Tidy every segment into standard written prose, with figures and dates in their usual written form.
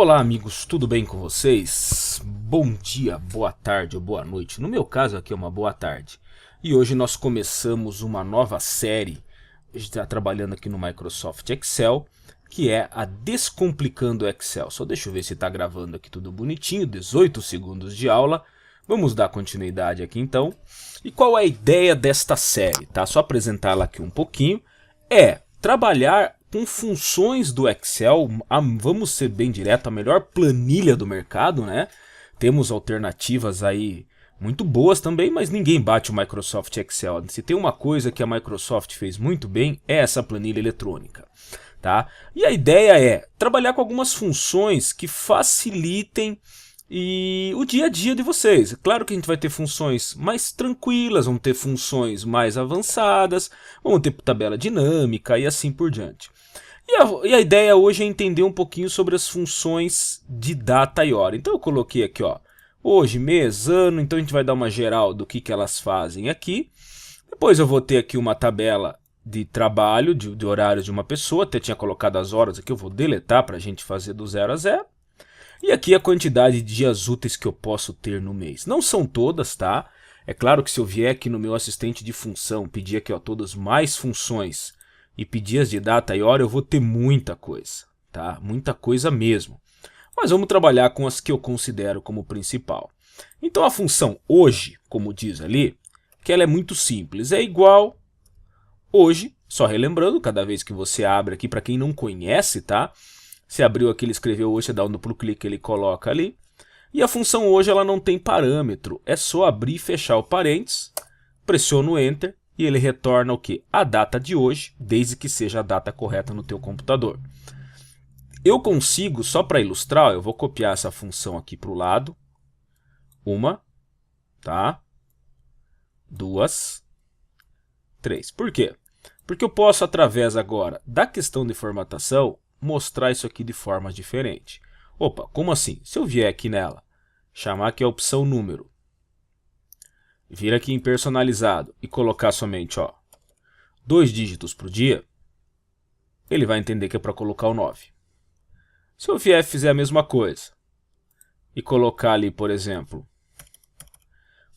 Olá amigos, tudo bem com vocês? Bom dia, boa tarde ou boa noite. No meu caso aqui é uma boa tarde. E hoje nós começamos uma nova série. A gente está trabalhando aqui no Microsoft Excel, que é a Descomplicando Excel. Só deixa eu ver se está gravando aqui tudo bonitinho, 18 segundos de aula. Vamos dar continuidade aqui então. E qual é a ideia desta série? Tá? Só apresentá-la aqui um pouquinho. É trabalhar com funções do Excel, vamos ser bem direto, a melhor planilha do mercado, né? Temos alternativas aí muito boas também, mas ninguém bate o Microsoft Excel. Se tem uma coisa que a Microsoft fez muito bem, é essa planilha eletrônica, tá? E a ideia é trabalhar com algumas funções que facilitem o dia a dia de vocês. Claro que a gente vai ter funções mais tranquilas, vamos ter funções mais avançadas, vamos ter tabela dinâmica e assim por diante. E a ideia hoje é entender um pouquinho sobre as funções de data e hora. Então eu coloquei aqui, ó, hoje, mês, ano, então a gente vai dar uma geral do que elas fazem aqui. Depois eu vou ter aqui uma tabela de trabalho, de horários de uma pessoa, até tinha colocado as horas aqui, eu vou deletar para a gente fazer do 0 a 0. E aqui a quantidade de dias úteis que eu posso ter no mês. Não são todas, tá? É claro que se eu vier aqui no meu assistente de função, pedir aqui, ó, todas mais funções e pedir as de data e hora, eu vou ter muita coisa, tá? Muita coisa mesmo. Mas vamos trabalhar com as que eu considero como principal. Então a função hoje, como diz ali, que ela é muito simples, é igual hoje, só relembrando, cada vez que você abre aqui, para quem não conhece, tá? Você abriu aqui, ele escreveu hoje, você dá um duplo clique, ele coloca ali. E a função hoje ela não tem parâmetro, é só abrir e fechar o parênteses, pressiono o Enter e ele retorna o quê? A data de hoje, desde que seja a data correta no teu computador. Eu consigo, só para ilustrar, eu vou copiar essa função aqui para o lado. Uma, tá? Duas, três. Por quê? Porque eu posso, através agora da questão de formatação, mostrar isso aqui de forma diferente. Opa, como assim? Se eu vier aqui nela, chamar aqui a opção número, vir aqui em personalizado e colocar somente, ó, 2 dígitos por dia, ele vai entender que é para colocar o 9. Se eu vier e fizer a mesma coisa e colocar ali, por exemplo,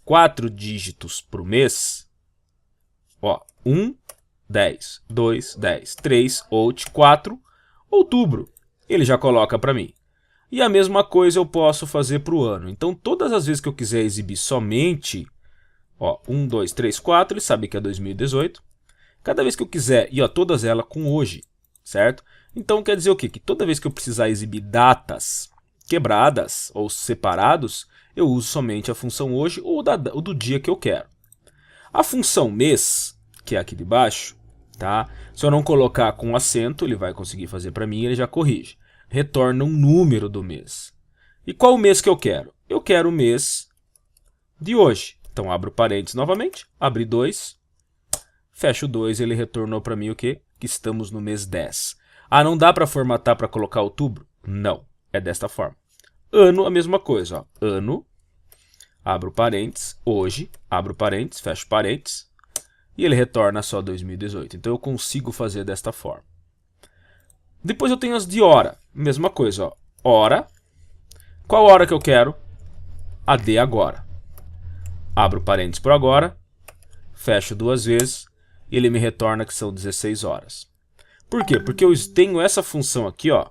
4 dígitos por mês, ó, 1, 10, 2, 10, 3, out, 4, outubro, ele já coloca para mim. E a mesma coisa eu posso fazer para o ano. Então, todas as vezes que eu quiser exibir somente, ó, 1, 2, 3, 4, ele sabe que é 2018. Cada vez que eu quiser, e ó, todas elas com hoje, certo? Então, quer dizer o quê? Que toda vez que eu precisar exibir datas quebradas ou separados, eu uso somente a função hoje ou do dia que eu quero. A função mês, que é aqui de baixo, tá? Se eu não colocar com acento, ele vai conseguir fazer para mim e ele já corrige. Retorna um número do mês. E qual o mês que eu quero? Eu quero o mês de hoje. Então abro parênteses novamente, abre 2, fecho 2, ele retornou para mim o quê? Que estamos no mês 10. Ah, não dá para formatar para colocar outubro? Não, é desta forma. Ano, a mesma coisa, ó. Ano, abro parênteses, hoje, abro parênteses, fecho parênteses, e ele retorna só 2018. Então eu consigo fazer desta forma. Depois eu tenho as de hora. Mesma coisa, ó. Hora. Qual hora que eu quero? A de agora. Abro parênteses por agora. Fecho 2 vezes. E ele me retorna que são 16 horas. Por quê? Porque eu tenho essa função aqui, ó.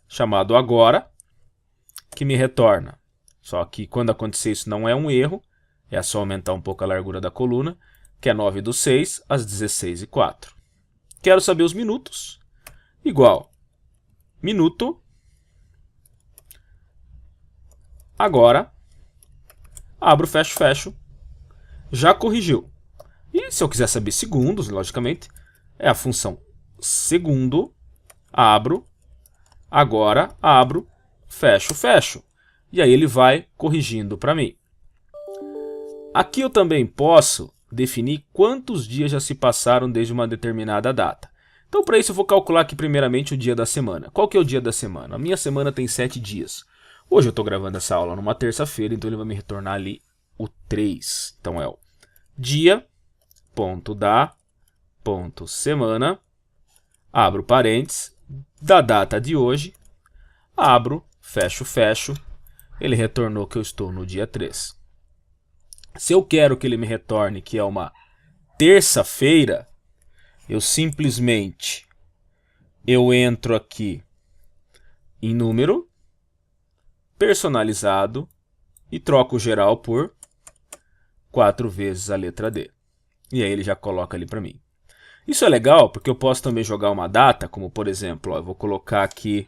Chamado agora. Que me retorna. Só que quando acontecer isso não é um erro. É só aumentar um pouco a largura da coluna. Que é 9/6 às 16h04. Quero saber os minutos. Igual, minuto, agora, abro, fecho, fecho, já corrigiu. E se eu quiser saber segundos, logicamente, é a função segundo, abro, agora, abro, fecho, fecho. E aí ele vai corrigindo para mim. Aqui eu também posso definir quantos dias já se passaram desde uma determinada data. Então, para isso, eu vou calcular aqui primeiramente o dia da semana. Qual que é o dia da semana? A minha semana tem 7 dias. Hoje eu estou gravando essa aula numa terça-feira, então ele vai me retornar ali o 3. Então é o dia, ponto da, ponto semana, abro parênteses, da data de hoje, abro, fecho, fecho, ele retornou que eu estou no dia 3. Se eu quero que ele me retorne que é uma terça-feira, eu simplesmente entro aqui em número, personalizado e troco o geral por 4 vezes a letra D. E aí ele já coloca ali para mim. Isso é legal porque eu posso também jogar uma data, como por exemplo, ó, eu vou colocar aqui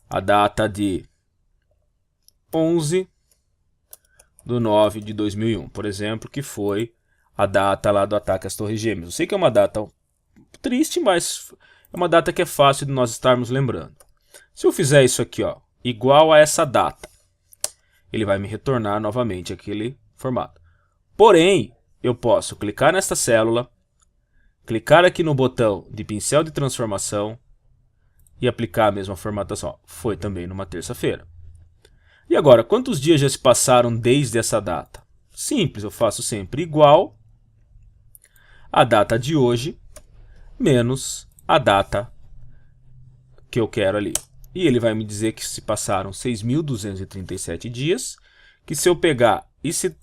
a data de 11/9/2001, por exemplo, que foi a data lá do ataque às Torres Gêmeas. Eu sei que é uma data triste, mas é uma data que é fácil de nós estarmos lembrando. Se eu fizer isso aqui, ó, igual a essa data, ele vai me retornar novamente aquele formato. Porém, eu posso clicar nesta célula, clicar aqui no botão de pincel de transformação e aplicar a mesma formatação. Foi também numa terça-feira. E agora, quantos dias já se passaram desde essa data? Simples, eu faço sempre igual a data de hoje menos a data que eu quero ali. E ele vai me dizer que se passaram 6.237 dias, que se eu pegar esse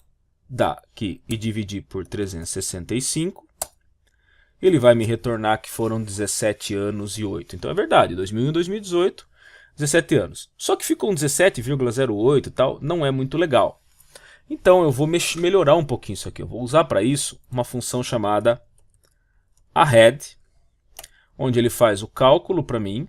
daqui e dividir por 365, ele vai me retornar que foram 17 anos e 8. Então é verdade, 2001 e 2018, 17 anos. Só que ficou um 17,08 e tal, não é muito legal. Então eu vou melhorar um pouquinho isso aqui. Eu vou usar para isso uma função chamada ahead, onde ele faz o cálculo para mim,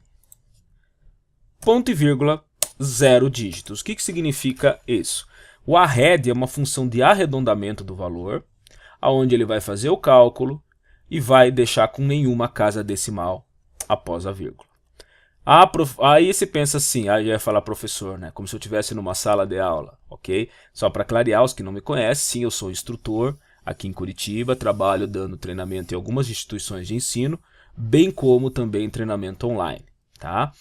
ponto e vírgula, 0 dígitos. O que significa isso? O ahead é uma função de arredondamento do valor, onde ele vai fazer o cálculo e vai deixar com nenhuma casa decimal após a vírgula. Aí você pensa assim, aí eu ia falar professor, né? Como se eu estivesse numa sala de aula, ok? Só para clarear os que não me conhecem, sim, eu sou instrutor aqui em Curitiba, trabalho dando treinamento em algumas instituições de ensino, bem como também treinamento online, tá?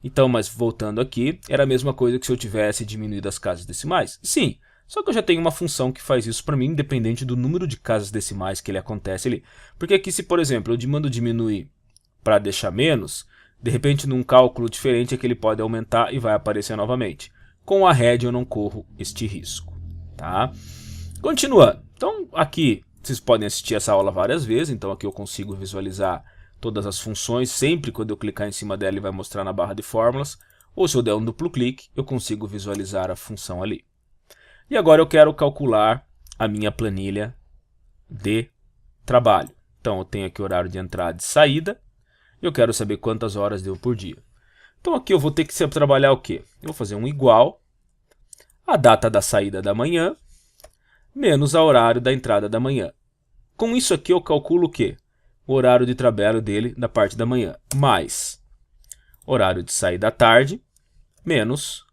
Então, mas voltando aqui, era a mesma coisa que se eu tivesse diminuído as casas decimais? Sim, só que eu já tenho uma função que faz isso para mim, independente do número de casas decimais que ele acontece ali. Porque aqui, se por exemplo, eu mando diminuir para deixar menos, de repente num cálculo diferente é que ele pode aumentar e vai aparecer novamente. Com a head eu não corro este risco, tá? Continuando, então aqui vocês podem assistir essa aula várias vezes, então aqui eu consigo visualizar todas as funções, sempre quando eu clicar em cima dela ele vai mostrar na barra de fórmulas, ou se eu der um duplo clique eu consigo visualizar a função ali. E agora eu quero calcular a minha planilha de trabalho. Então eu tenho aqui o horário de entrada e saída, e eu quero saber quantas horas deu por dia. Então aqui eu vou ter que trabalhar o quê? Eu vou fazer um igual a data da saída da manhã menos o horário da entrada da manhã. Com isso aqui eu calculo o quê? O horário de trabalho dele da parte da manhã, mais horário de saída da tarde, menos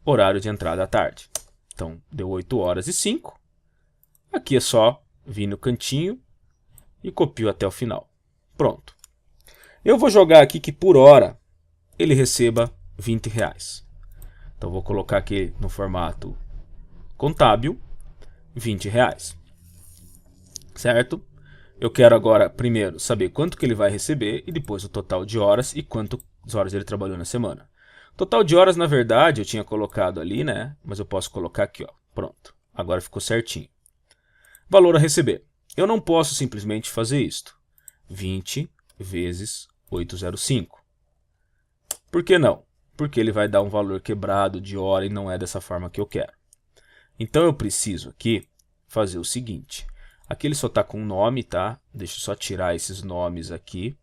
horário de entrada à tarde. Então, deu 8 horas e 5. Aqui é só vir no cantinho e copio até o final. Pronto. Eu vou jogar aqui que por hora ele receba R$20. Então, vou colocar aqui no formato contábil, R$20. Certo? Eu quero agora, primeiro, saber quanto que ele vai receber e depois o total de horas e quantas horas ele trabalhou na semana. Total de horas, na verdade, eu tinha colocado ali, né? Mas eu posso colocar aqui, ó. Pronto. Agora ficou certinho. Valor a receber. Eu não posso simplesmente fazer isto. 20 vezes 805. Por que não? Porque ele vai dar um valor quebrado de hora e não é dessa forma que eu quero. Então eu preciso aqui fazer o seguinte. Aqui ele só está com nome, tá? Deixa eu só tirar esses nomes aqui.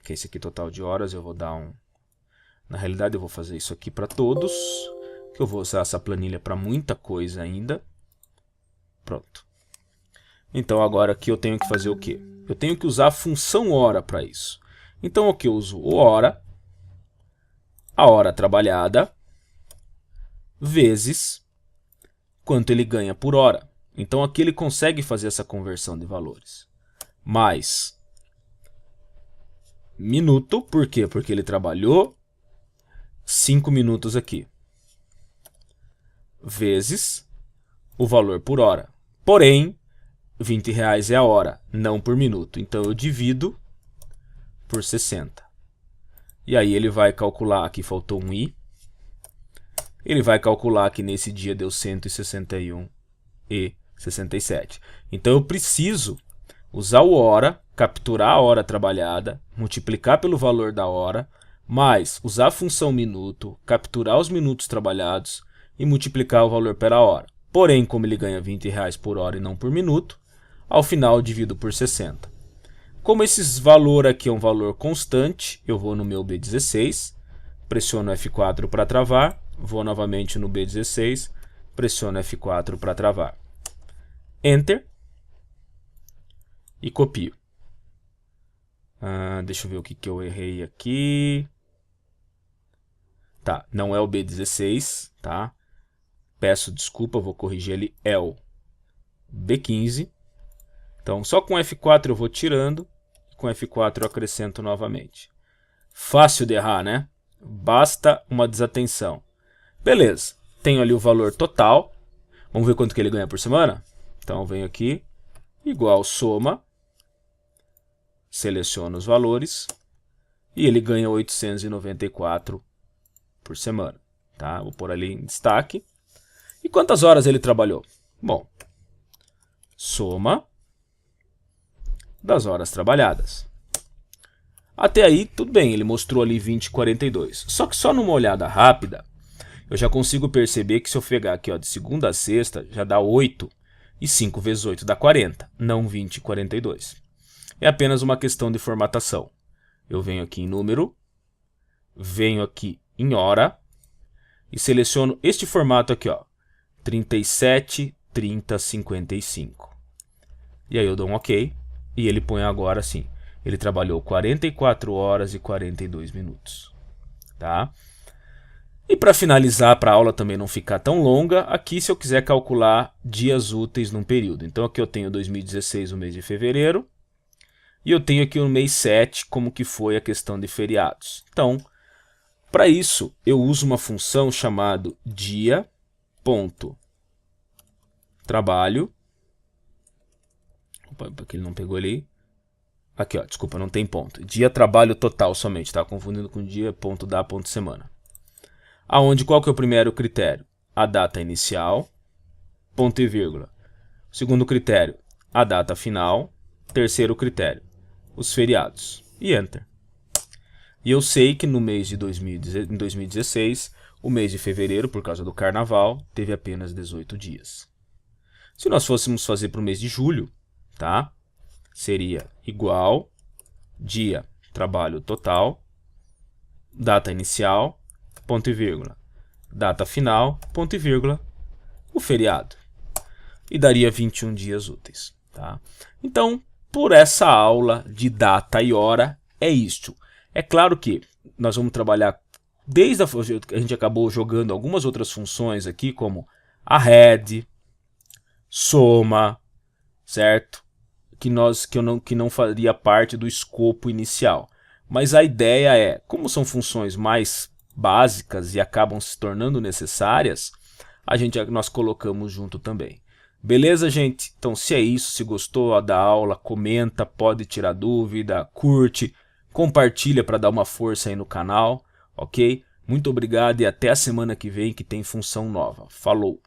Que esse aqui total de horas, eu vou dar um... Na realidade eu vou fazer isso aqui para todos, que eu vou usar essa planilha para muita coisa ainda. Pronto. Então agora aqui eu tenho que fazer o quê? Eu tenho que usar a função hora para isso. Então aqui eu uso o hora, a hora trabalhada, vezes quanto ele ganha por hora. Então aqui ele consegue fazer essa conversão de valores. Mais minuto, por quê? Porque ele trabalhou 5 minutos aqui. Vezes o valor por hora. Porém, R$20 é a hora, não por minuto. Então eu divido por 60. E aí ele vai calcular, aqui faltou um i, ele vai calcular que nesse dia deu 161,67. Então eu preciso usar o hora, capturar a hora trabalhada, multiplicar pelo valor da hora, mais usar a função minuto, capturar os minutos trabalhados e multiplicar o valor pela hora. Porém, como ele ganha R$20 por hora e não por minuto, ao final eu divido por 60. Como esse valor aqui é um valor constante, eu vou no meu B16, pressiono F4 para travar, vou novamente no B16, pressiono F4 para travar. Enter. E copio. Deixa eu ver o que eu errei aqui. Tá, não é o B16, tá? Peço desculpa, vou corrigir ele. É o B15. Então, só com F4 eu vou tirando. Com F4 eu acrescento novamente. Fácil de errar, né? Basta uma desatenção. Beleza, tenho ali o valor total. Vamos ver quanto que ele ganha por semana? Então, eu venho aqui, igual soma. Seleciono os valores. E ele ganha 894 por semana. Tá? Vou pôr ali em destaque. E quantas horas ele trabalhou? Bom, soma das horas trabalhadas. Até aí, tudo bem, ele mostrou ali 20,42. Só que só numa olhada rápida, eu já consigo perceber que se eu pegar aqui ó, de segunda a sexta, já dá 8, e 5 vezes 8 dá 40, não 20,42. É apenas uma questão de formatação. Eu venho aqui em número, venho aqui em hora, e seleciono este formato aqui, ó, 37, 30, 55. E aí eu dou um OK, e ele põe agora assim, ele trabalhou 44 horas e 42 minutos. Tá? E para finalizar, para a aula também não ficar tão longa, aqui se eu quiser calcular dias úteis num período. Então aqui eu tenho 2016, o mês de fevereiro, e eu tenho aqui o mês 7, como que foi a questão de feriados. Então, para isso, eu uso uma função chamada dia.trabalho. Opa, porque ele não pegou ali. Aqui, ó, desculpa, não tem ponto. Dia trabalho total somente, tá? Confundindo com dia.da.semana. Aonde, qual que é o primeiro critério? A data inicial, ponto e vírgula. Segundo critério, a data final. Terceiro critério, os feriados. E Enter. E eu sei que no mês de 2016, o mês de fevereiro, por causa do carnaval, teve apenas 18 dias. Se nós fôssemos fazer para o mês de julho, tá? Seria igual dia, trabalho total, data inicial, ponto e vírgula, data final, ponto e vírgula, o feriado. E daria 21 dias úteis. Tá? Então, por essa aula de data e hora, é isto. É claro que nós vamos trabalhar, desde a gente acabou jogando algumas outras funções aqui, como a head, soma, certo? Que não faria parte do escopo inicial. Mas a ideia é, como são funções mais básicas e acabam se tornando necessárias, nós colocamos junto também. Beleza, gente? Então, se é isso, se gostou da aula, comenta, pode tirar dúvida, curte, compartilha para dar uma força aí no canal, ok? Muito obrigado e até a semana que vem que tem função nova. Falou!